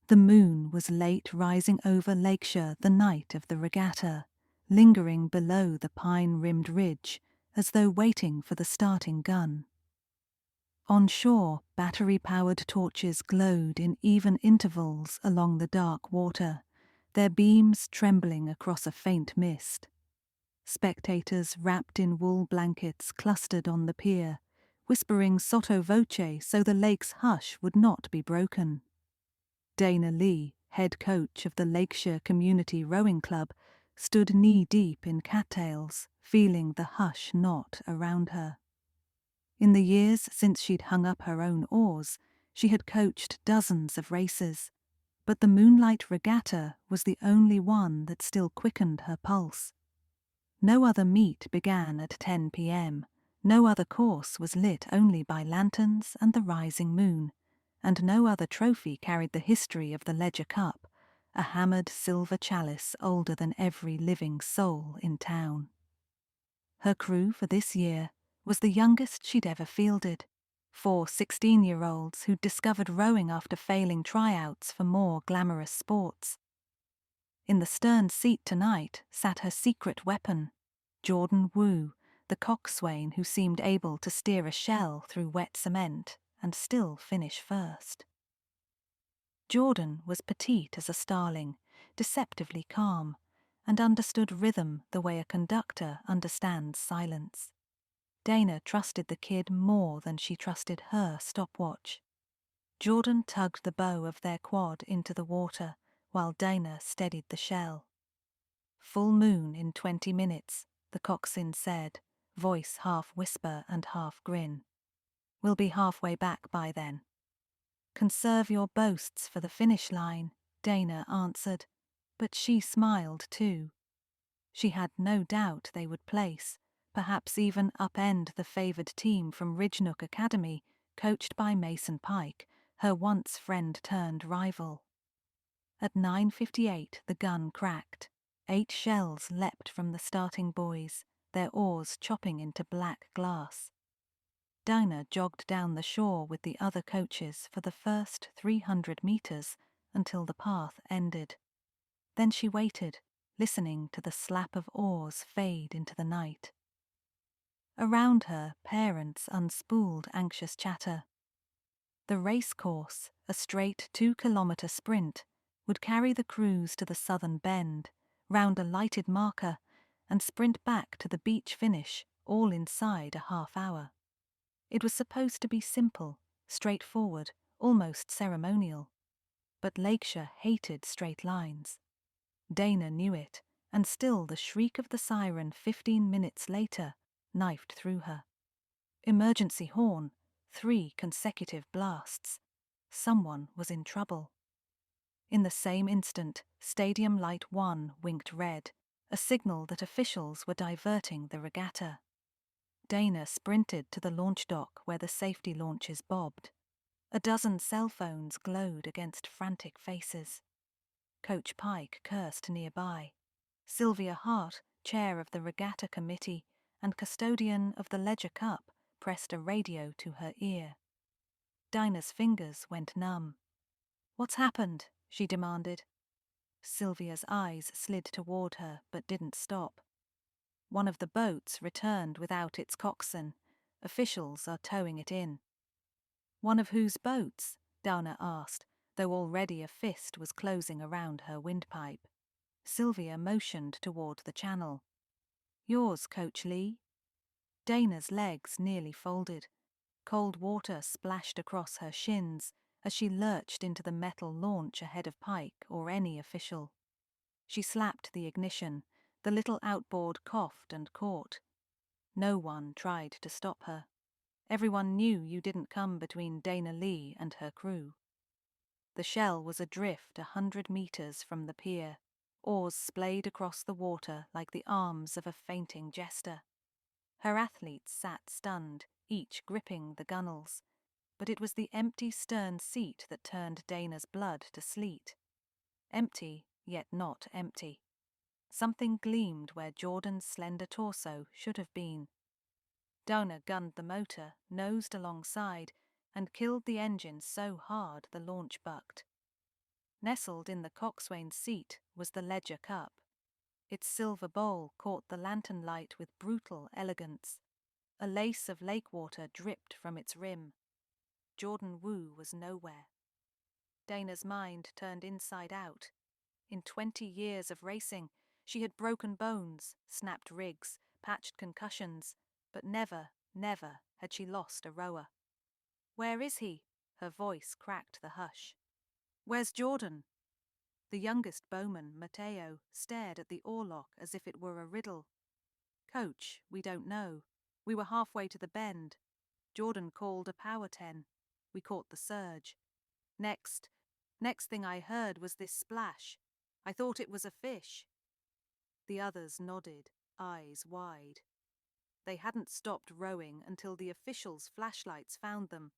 The moon was late rising over Lakeshore the night of the regatta, lingering below the pine-rimmed ridge as though waiting for the starting gun. On shore, battery-powered torches glowed in even intervals along the dark water, their beams trembling across a faint mist. Spectators wrapped in wool blankets clustered on the pier, whispering sotto voce so the lake's hush would not be broken. Dana Lee, head coach of the Lakeshore Community Rowing Club, stood knee-deep in cattails, feeling the hush knot around her. In the years since she'd hung up her own oars, she had coached dozens of races, but the Moonlight Regatta was the only one that still quickened her pulse. No other meet began at 10 p.m. No other course was lit only by lanterns and the rising moon, and no other trophy carried the history of the Ledger Cup, a hammered silver chalice older than every living soul in town. Her crew for this year was the youngest she'd ever fielded, 4 16-year-olds who'd discovered rowing after failing tryouts for more glamorous sports. In the stern seat tonight sat her secret weapon, Jordan Wu, the coxswain who seemed able to steer a shell through wet cement and still finish first. Jordan was petite as a starling, deceptively calm, and understood rhythm the way a conductor understands silence. Dana trusted the kid more than she trusted her stopwatch. Jordan tugged the bow of their quad into the water while Dana steadied the shell. "Full moon in 20 minutes, the coxswain said, voice half whisper and half grin. "We'll be halfway back by then." "Conserve your boasts for the finish line," Dana answered, but she smiled too. She had no doubt they would place, perhaps even upend the favoured team from Ridgenook Academy, coached by Mason Pike, her once friend-turned-rival. At 9:58 the gun cracked. 8 shells leapt from the starting buoys, their oars chopping into black glass. Dana jogged down the shore with the other coaches for the first 300 metres until the path ended. Then she waited, listening to the slap of oars fade into the night. Around her, parents unspooled anxious chatter. The race course, a straight 2-kilometre sprint, would carry the crews to the southern bend, round a lighted marker, and sprint back to the beach finish, all inside a half hour. It was supposed to be simple, straightforward, almost ceremonial. But Lakeshore hated straight lines. Dana knew it, and still the shriek of the siren 15 minutes later knifed through her. Emergency horn, 3 consecutive blasts. Someone was in trouble. In the same instant, Stadium Light 1 winked red, a signal that officials were diverting the regatta. Dana sprinted to the launch dock where the safety launches bobbed. A dozen cell phones glowed against frantic faces. Coach Pike cursed nearby. Sylvia Hart, chair of the regatta committee and custodian of the Ledger Cup, pressed a radio to her ear. Dinah's fingers went numb. "What's happened?" she demanded. Sylvia's eyes slid toward her but didn't stop. "One of the boats returned without its coxswain. Officials are towing it in." "One of whose boats?" Dana asked, though already a fist was closing around her windpipe. Sylvia motioned toward the channel. "Yours, Coach Lee." Dana's legs nearly folded. Cold water splashed across her shins as she lurched into the metal launch ahead of Pike or any official. She slapped the ignition. The little outboard coughed and caught. No one tried to stop her. Everyone knew you didn't come between Dana Lee and her crew. The shell was adrift 100 metres from the pier. Oars splayed across the water like the arms of a fainting jester. Her athletes sat stunned, each gripping the gunwales, but it was the empty stern seat that turned Dana's blood to sleet. Empty, yet not empty. Something gleamed where Jordan's slender torso should have been. Dana gunned the motor, nosed alongside, and killed the engine so hard the launch bucked. Nestled in the coxswain's seat was the ledger cup. Its silver bowl caught the lantern light with brutal elegance. A lace of lake water dripped from its rim. Jordan Wu was nowhere. Dana's mind turned inside out. In 20 years of racing, she had broken bones, snapped rigs, patched concussions, but never had she lost a rower. "Where is he?" Her voice cracked the hush. "Where's Jordan?" The youngest bowman, Matteo, stared at the oarlock as if it were a riddle. "Coach, we don't know. We were halfway to the bend. Jordan called a power 10. We caught the surge. Next thing I heard was this splash. I thought it was a fish." The others nodded, eyes wide. They hadn't stopped rowing until the officials' flashlights found them,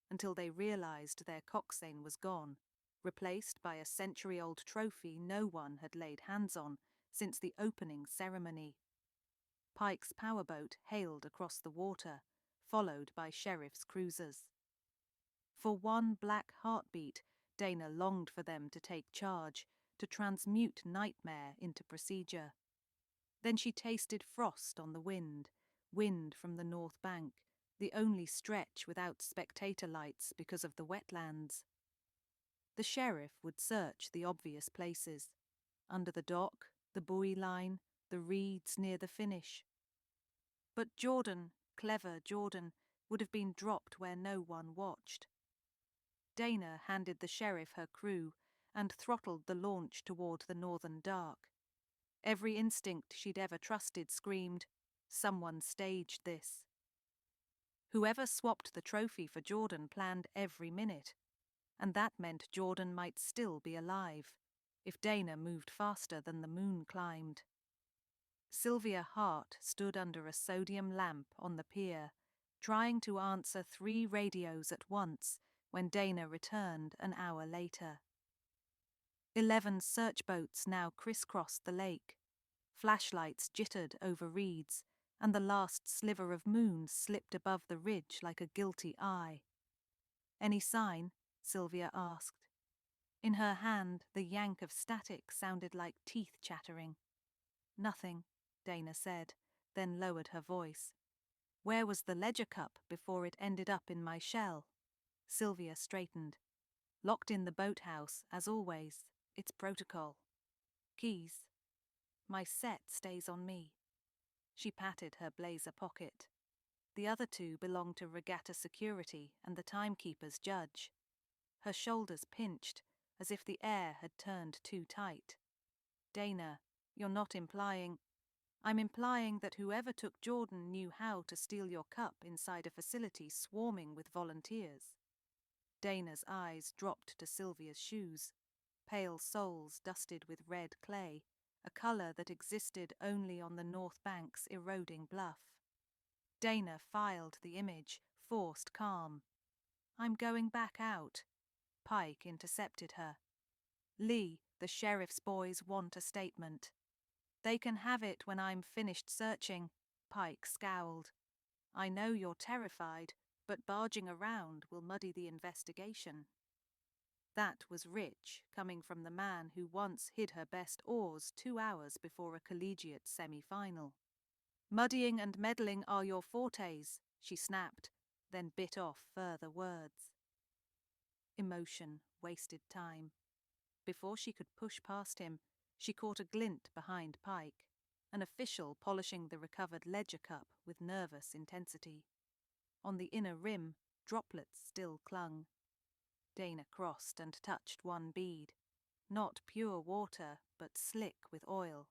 until they realized their coxswain was gone, replaced by a century-old trophy no one had laid hands on since the opening ceremony. Pike's powerboat hailed across the water, followed by sheriff's cruisers. For one black heartbeat, Dana longed for them to take charge, to transmute nightmare into procedure. Then she tasted frost on the wind from the north bank, the only stretch without spectator lights because of the wetlands. The sheriff would search the obvious places, under the dock, the buoy line, the reeds near the finish. But Jordan, clever Jordan, would have been dropped where no one watched. Dana handed the sheriff her crew and throttled the launch toward the northern dark. Every instinct she'd ever trusted screamed, "Someone staged this." Whoever swapped the trophy for Jordan planned every minute, and that meant Jordan might still be alive, if Dana moved faster than the moon climbed. Sylvia Hart stood under a sodium lamp on the pier, trying to answer 3 radios at once when Dana returned an hour later. 11 search boats now crisscrossed the lake. Flashlights jittered over reeds, and the last sliver of moon slipped above the ridge like a guilty eye. "Any sign?" Sylvia asked. In her hand, the yank of static sounded like teeth chattering. "Nothing," Dana said, then lowered her voice. "Where was the ledger cup before it ended up in my shell?" Sylvia straightened. "Locked in the boathouse, as always. It's protocol." "Keys?" "My set stays on me." She patted her blazer pocket. The other 2 belonged to Regatta security and the timekeeper's judge. Her shoulders pinched, as if the air had turned too tight. "Dana, you're not implying—" "I'm implying that whoever took Jordan knew how to steal your cup inside a facility swarming with volunteers." Dana's eyes dropped to Sylvia's shoes, pale soles dusted with red clay, a colour that existed only on the north bank's eroding bluff. Dana filed the image, forced calm. "I'm going back out." Pike intercepted her. "Lee, the sheriff's boys want a statement." "They can have it when I'm finished searching." Pike scowled. "I know you're terrified, but barging around will muddy the investigation." That was rich, coming from the man who once hid her best oars 2 hours before a collegiate semi-final. "Muddying and meddling are your fortes," she snapped, then bit off further words. Emotion wasted time. Before she could push past him, she caught a glint behind Pike, an official polishing the recovered ledger cup with nervous intensity. On the inner rim, droplets still clung. Dana crossed and touched one bead. Not pure water, but slick with oil.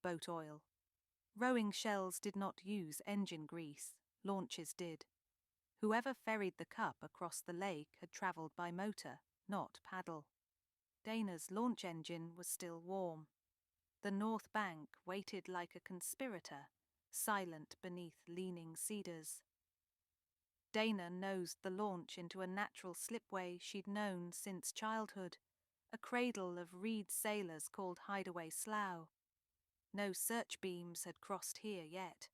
Boat oil. Rowing shells did not use engine grease. Launches did. Whoever ferried the cup across the lake had travelled by motor, not paddle. Dana's launch engine was still warm. The north bank waited like a conspirator, silent beneath leaning cedars. Dana nosed the launch into a natural slipway she'd known since childhood, a cradle of reed sailors called Hideaway Slough. No search beams had crossed here yet.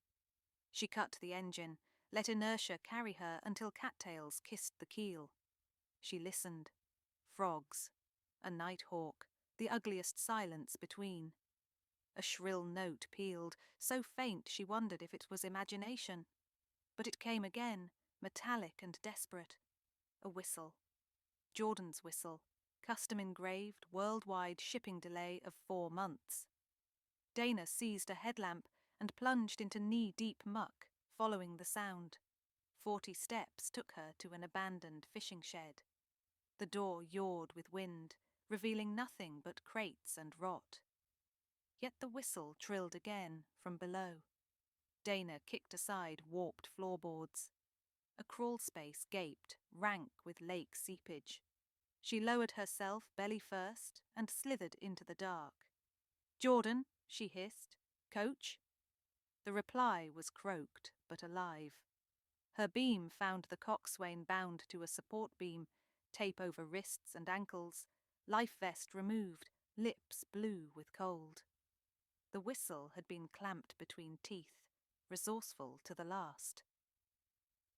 She cut the engine, let inertia carry her until cattails kissed the keel. She listened. Frogs. a nighthawk, the ugliest silence between. A shrill note pealed, so faint she wondered if it was imagination. But it came again, metallic and desperate. A whistle. Jordan's whistle, custom-engraved, worldwide shipping delay of 4 months. Dana seized a headlamp and plunged into knee-deep muck, following the sound. 40 steps took her to an abandoned fishing shed. The door yawed with wind, revealing nothing but crates and rot. Yet the whistle trilled again from below. Dana kicked aside warped floorboards. A crawl space gaped, rank with lake seepage. She lowered herself belly first and slithered into the dark. "Jordan," she hissed. "Coach?" The reply was croaked, but alive. Her beam found the coxswain bound to a support beam, tape over wrists and ankles, life vest removed, lips blue with cold. The whistle had been clamped between teeth, resourceful to the last.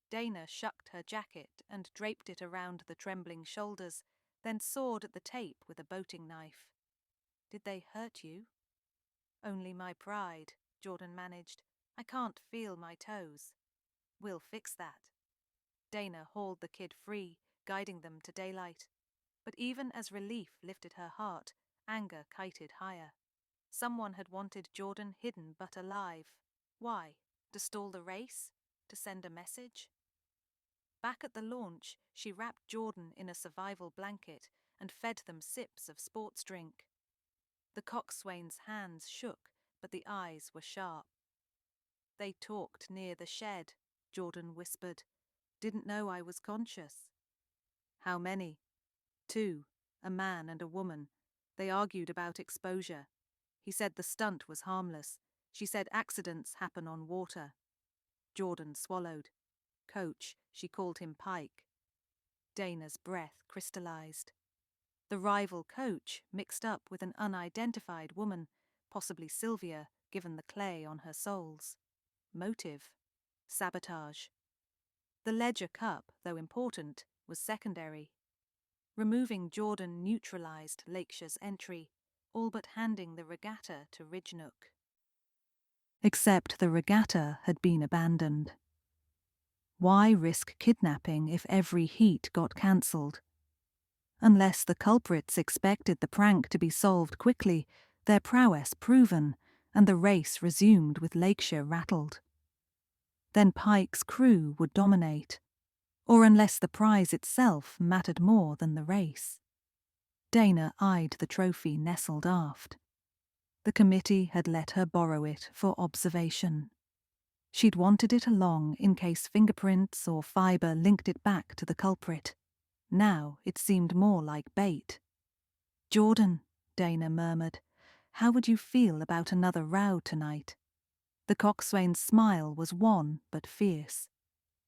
Dana shucked her jacket and draped it around the trembling shoulders, then sawed at the tape with a boating knife. "Did they hurt you?" "Only my pride," Jordan managed. "I can't feel my toes." "We'll fix that." Dana hauled the kid free, guiding them to daylight. But even as relief lifted her heart, anger kited higher. Someone had wanted Jordan hidden but alive. Why? To stall the race? To send a message? Back at the launch, she wrapped Jordan in a survival blanket and fed them sips of sports drink. The coxswain's hands shook, but the eyes were sharp. "They talked near the shed," Jordan whispered. "Didn't know I was conscious." "How many?" "2, a man and a woman. They argued about exposure. He said the stunt was harmless. She said accidents happen on water." Jordan swallowed. "Coach," she called him Pike. Dana's breath crystallized. The rival coach mixed up with an unidentified woman, possibly Sylvia, given the clay on her soles. Motive? Sabotage. The Ledger Cup, though important, was secondary. Removing Jordan neutralized Lakeshire's entry, all but handing the Regatta to Ridgenook. Except the Regatta had been abandoned. Why risk kidnapping if every heat got cancelled? Unless the culprits expected the prank to be solved quickly, their prowess proven, and the race resumed with Lakeshire rattled. Then Pike's crew would dominate, or unless the prize itself mattered more than the race. Dana eyed the trophy nestled aft. The committee had let her borrow it for observation. She'd wanted it along in case fingerprints or fibre linked it back to the culprit. Now it seemed more like bait. "Jordan," Dana murmured, "how would you feel about another row tonight?" The coxswain's smile was wan but fierce.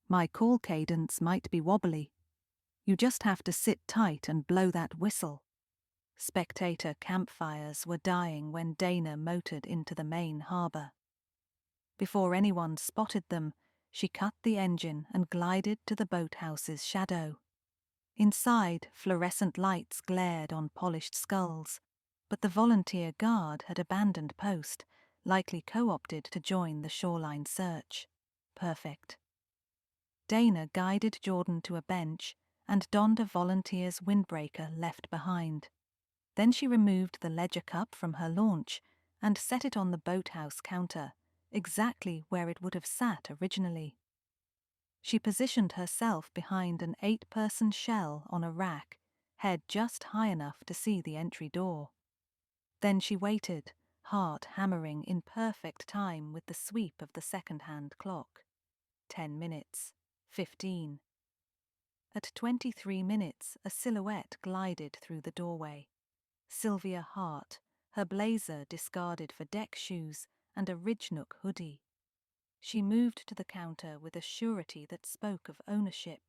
"My call cadence might be wobbly. You just have to sit tight and blow that whistle." Spectator campfires were dying when Dana motored into the main harbour. Before anyone spotted them, she cut the engine and glided to the boathouse's shadow. Inside, fluorescent lights glared on polished skulls, but the volunteer guard had abandoned post, likely co-opted to join the shoreline search. Perfect. Dana guided Jordan to a bench and donned a volunteer's windbreaker left behind. Then she removed the Ledger Cup from her launch and set it on the boathouse counter, exactly where it would have sat originally. She positioned herself behind an 8-person shell on a rack, head just high enough to see the entry door. Then she waited, heart hammering in perfect time with the sweep of the second-hand clock. 10 minutes. 15. At 23 minutes, a silhouette glided through the doorway. Sylvia Hart, her blazer discarded for deck shoes and a Ridgenook hoodie. She moved to the counter with a surety that spoke of ownership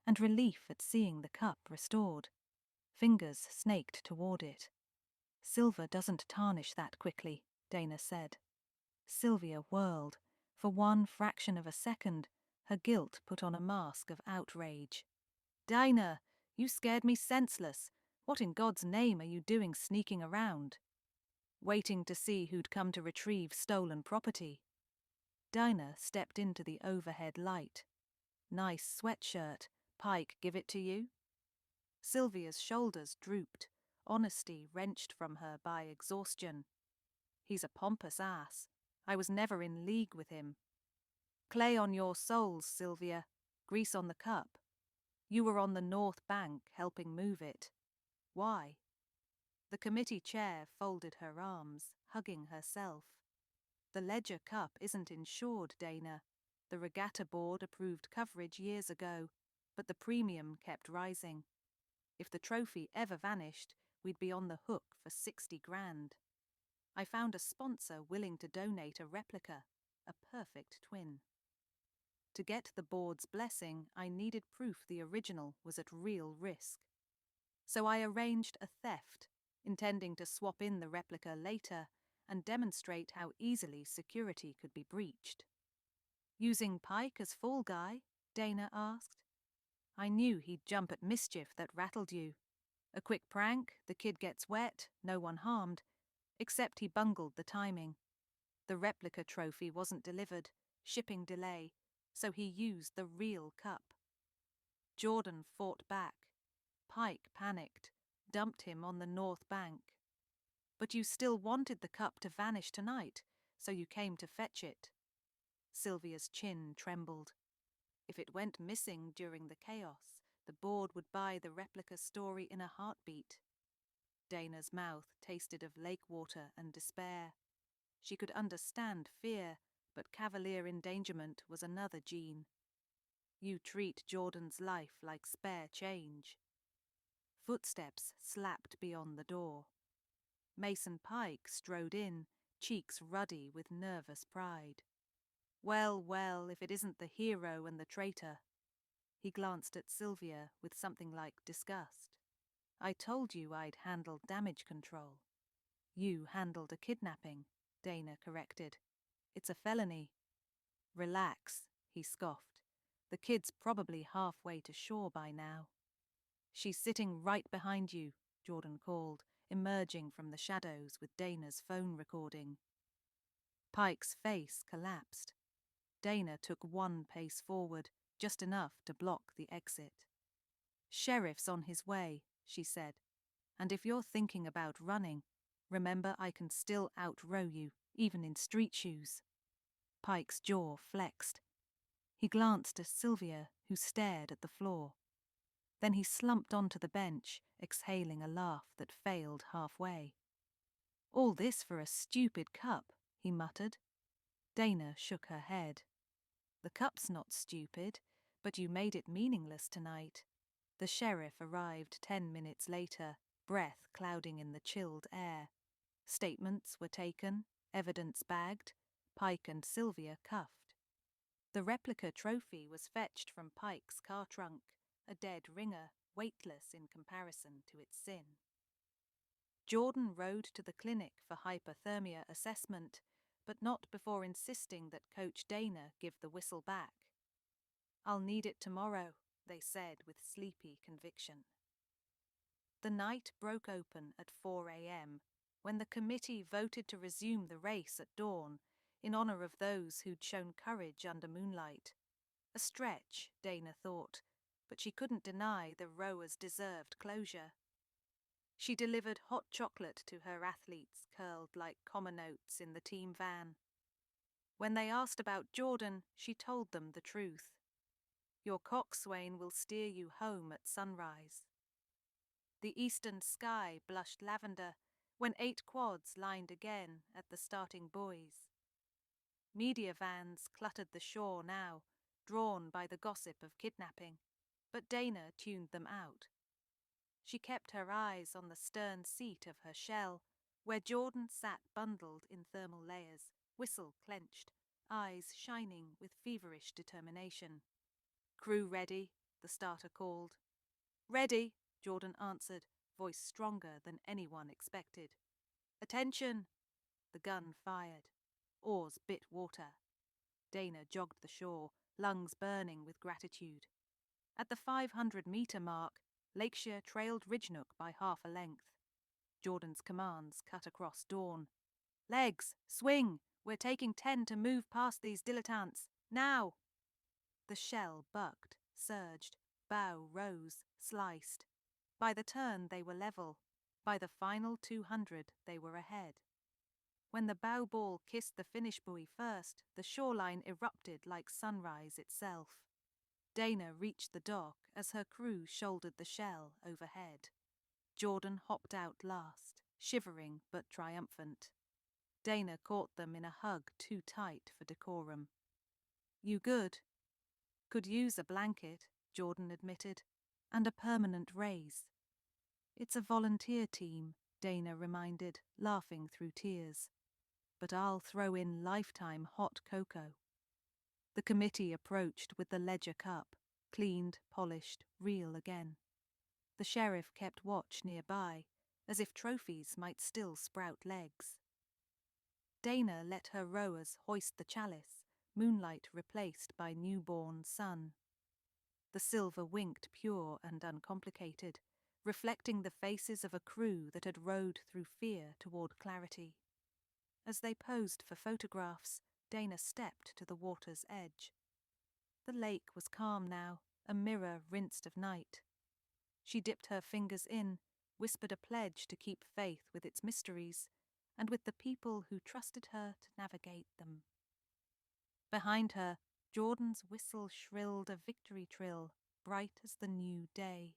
and relief at seeing the cup restored. Fingers snaked toward it. "Silver doesn't tarnish that quickly," Dana said. Sylvia whirled. For one fraction of a second, her guilt put on a mask of outrage. "Dana, you scared me senseless. What in God's name are you doing sneaking around? Waiting to see who'd come to retrieve stolen property. Dinah stepped into the overhead light. Nice sweatshirt. Pike give it to you? Sylvia's shoulders drooped, honesty wrenched from her by exhaustion. He's a pompous ass. I was never in league with him. Clay on your souls, Sylvia. Grease on the cup. You were on the north bank helping move it. Why? The committee chair folded her arms, hugging herself. The Ledger Cup isn't insured, Dana. The Regatta board approved coverage years ago, but the premium kept rising. If the trophy ever vanished, we'd be on the hook for 60 grand. I found a sponsor willing to donate a replica, a perfect twin. To get the board's blessing, I needed proof the original was at real risk. So I arranged a theft, intending to swap in the replica later and demonstrate how easily security could be breached. Using Pike as fall guy? Dana asked. I knew he'd jump at mischief that rattled you. A quick prank, the kid gets wet, no one harmed, except he bungled the timing. The replica trophy wasn't delivered, shipping delay, so he used the real cup. Jordan fought back. Pike panicked, dumped him on the north bank. But you still wanted the cup to vanish tonight, so you came to fetch it. Sylvia's chin trembled. If it went missing during the chaos, the board would buy the replica story in a heartbeat. Dana's mouth tasted of lake water and despair. She could understand fear, but cavalier endangerment was another gene. You treat Jordan's life like spare change. Footsteps slapped beyond the door. Mason Pike strode in, cheeks ruddy with nervous pride. Well, well, if it isn't the hero and the traitor. He glanced at Sylvia with something like disgust. I told you I'd handled damage control. You handled a kidnapping, Dana corrected. It's a felony. Relax, he scoffed. The kid's probably halfway to shore by now. She's sitting right behind you, Jordan called, emerging from the shadows with Dana's phone recording. Pike's face collapsed. Dana took one pace forward, just enough to block the exit. Sheriff's on his way, she said. And if you're thinking about running, remember I can still outrow you, even in street shoes. Pike's jaw flexed. He glanced at Sylvia, who stared at the floor. Then he slumped onto the bench, exhaling a laugh that failed halfway. All this for a stupid cup, he muttered. Dana shook her head. The cup's not stupid, but you made it meaningless tonight. The sheriff arrived 10 minutes later, breath clouding in the chilled air. Statements were taken, evidence bagged, Pike and Sylvia cuffed. The replica trophy was fetched from Pike's car trunk, a dead ringer, weightless in comparison to its sin. Jordan rode to the clinic for hypothermia assessment, but not before insisting that Coach Dana give the whistle back. I'll need it tomorrow, they said with sleepy conviction. The night broke open at 4 a.m. when the committee voted to resume the race at dawn in honor of those who'd shown courage under Moonlight. A stretch, Dana thought, but she couldn't deny the rowers deserved closure. She delivered hot chocolate to her athletes curled like common oats in the team van. When they asked about Jordan, she told them the truth. Your coxswain will steer you home at sunrise. The eastern sky blushed lavender when 8 quads lined again at the starting buoys. Media vans cluttered the shore now, drawn by the gossip of kidnapping, but Dana tuned them out. She kept her eyes on the stern seat of her shell, where Jordan sat bundled in thermal layers, whistle clenched, eyes shining with feverish determination. Crew ready, the starter called. Ready, Jordan answered, voice stronger than anyone expected. Attention! The gun fired. Oars bit water. Dana jogged the shore, lungs burning with gratitude. At the 500-meter mark, Lakeshire trailed Ridgenook by half a length. Jordan's commands cut across dawn. "Legs! Swing! We're taking 10 to move past these dilettantes. Now!" The shell bucked, surged, bow rose, sliced. By the turn they were level. By the final 200 they were ahead. When the bow ball kissed the finish buoy first, the shoreline erupted like sunrise itself. Dana reached the dock as her crew shouldered the shell overhead. Jordan hopped out last, shivering but triumphant. Dana caught them in a hug too tight for decorum. "You good?" "Could use a blanket," Jordan admitted, "and a permanent raise." "It's a volunteer team," Dana reminded, laughing through tears. "But I'll throw in lifetime hot cocoa." The committee approached with the ledger cup, cleaned, polished, real again. The sheriff kept watch nearby, as if trophies might still sprout legs. Dana let her rowers hoist the chalice, Moonlight replaced by newborn sun. The silver winked pure and uncomplicated, reflecting the faces of a crew that had rowed through fear toward clarity. As they posed for photographs, Dana stepped to the water's edge. The lake was calm now, a mirror rinsed of night. She dipped her fingers in, whispered a pledge to keep faith with its mysteries, and with the people who trusted her to navigate them. Behind her, Jordan's whistle shrilled a victory trill, bright as the new day.